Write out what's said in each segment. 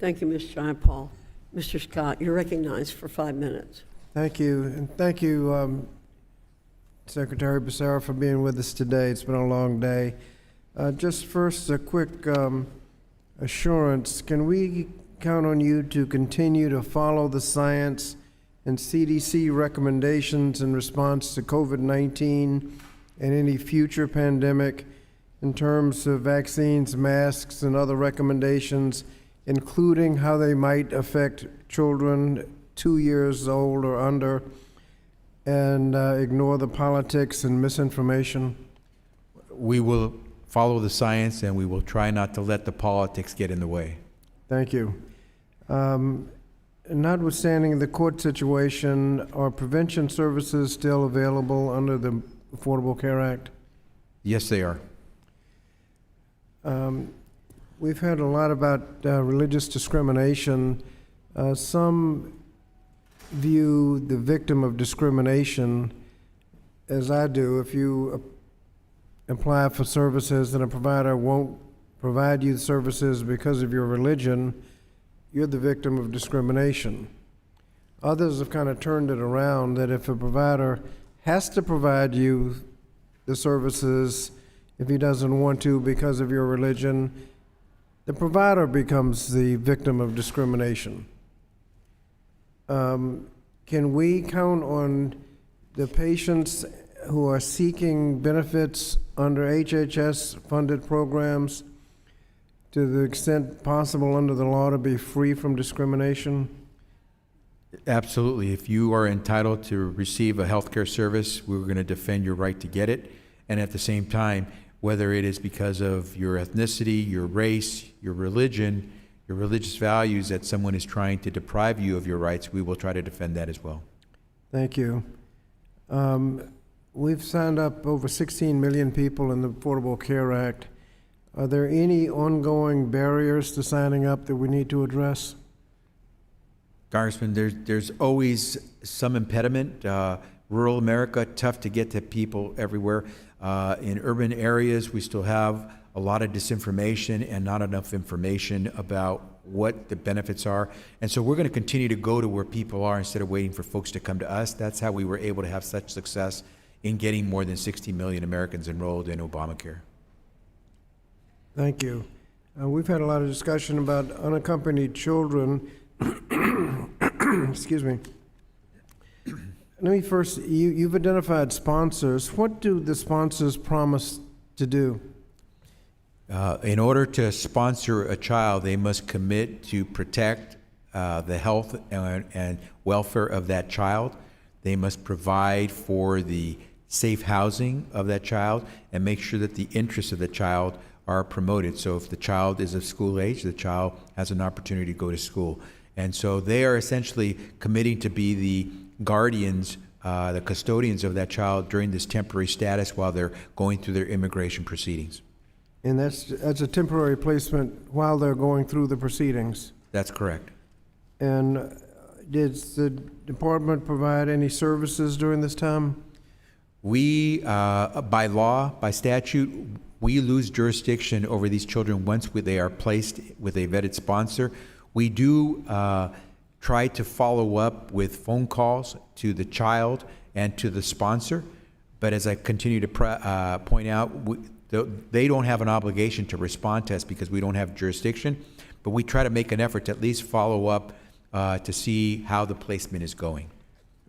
Thank you, Ms. Jayapal. Mr. Scott, you're recognized for 5 minutes. Thank you, and thank you, Secretary Becerra, for being with us today. It's been a long day. Just first, a quick assurance. Can we count on you to continue to follow the science and CDC recommendations in response to COVID-19 and any future pandemic in terms of vaccines, masks, and other recommendations, including how they might affect children 2 years old or under, and ignore the politics and misinformation? We will follow the science, and we will try not to let the politics get in the way. Thank you. Notwithstanding the court situation, are prevention services still available under the Affordable Care Act? Yes, they are. We've heard a lot about religious discrimination. Some view the victim of discrimination, as I do. If you apply for services and a provider won't provide you services because of your religion, you're the victim of discrimination. Others have kind of turned it around, that if a provider has to provide you the services, if he doesn't want to because of your religion, the provider becomes the victim of discrimination. Can we count on the patients who are seeking benefits under HHS-funded programs, to the extent possible under the law, to be free from discrimination? Absolutely. If you are entitled to receive a healthcare service, we're going to defend your right to get it. And at the same time, whether it is because of your ethnicity, your race, your religion, your religious values, that someone is trying to deprive you of your rights, we will try to defend that as well. Thank you. We've signed up over 16 million people in the Affordable Care Act. Are there any ongoing barriers to signing up that we need to address? Congressman, there's always some impediment. Rural America, tough to get to people everywhere. In urban areas, we still have a lot of disinformation and not enough information about what the benefits are. And so we're going to continue to go to where people are instead of waiting for folks to come to us. That's how we were able to have such success in getting more than 60 million Americans enrolled in Obamacare. Thank you. We've had a lot of discussion about unaccompanied children. Excuse me. Let me first, you've identified sponsors. What do the sponsors promise to do? In order to sponsor a child, they must commit to protect the health and welfare of that child. They must provide for the safe housing of that child and make sure that the interests of the child are promoted. So if the child is of school age, the child has an opportunity to go to school. And so they are essentially committing to be the guardians, the custodians of that child during this temporary status while they're going through their immigration proceedings. And that's a temporary placement while they're going through the proceedings? That's correct. And did the department provide any services during this time? We, by law, by statute, we lose jurisdiction over these children once they are placed with a vetted sponsor. We do try to follow up with phone calls to the child and to the sponsor, but as I continue to point out, they don't have an obligation to respond to us because we don't have jurisdiction, but we try to make an effort to at least follow up to see how the placement is going.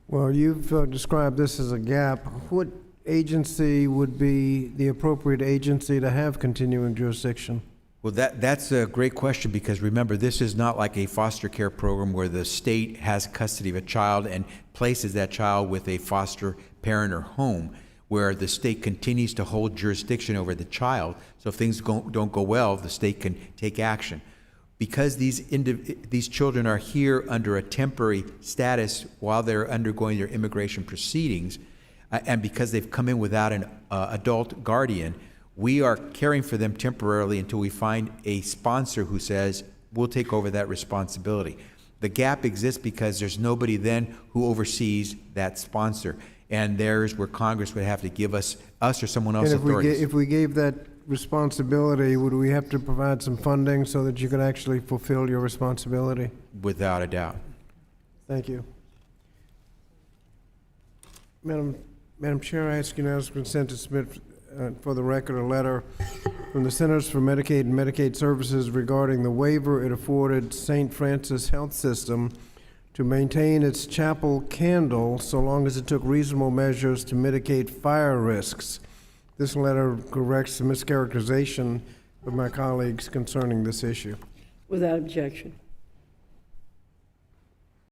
Well, you've described this as a gap. What agency would be the appropriate agency to have continuing jurisdiction? Well, that's a great question, because remember, this is not like a foster care program where the state has custody of a child and places that child with a foster parent or home, where the state continues to hold jurisdiction over the child. So if things don't go well, the state can take action. Because these children are here under a temporary status while they're undergoing their immigration proceedings, and because they've come in without an adult guardian, we are caring for them temporarily until we find a sponsor who says, we'll take over that responsibility. The gap exists because there's nobody then who oversees that sponsor. And there's where Congress would have to give us or someone else authority. If we gave that responsibility, would we have to provide some funding so that you could actually fulfill your responsibility? Without a doubt. Thank you. Madam Chair, I ask unanimous consent to submit for the record a letter from the Centers for Medicaid and Medicaid Services regarding the waiver it afforded St. Francis Health System to maintain its chapel candle so long as it took reasonable measures to mitigate fire risks. This letter corrects the mischaracterization of my colleagues concerning this issue. Without objection.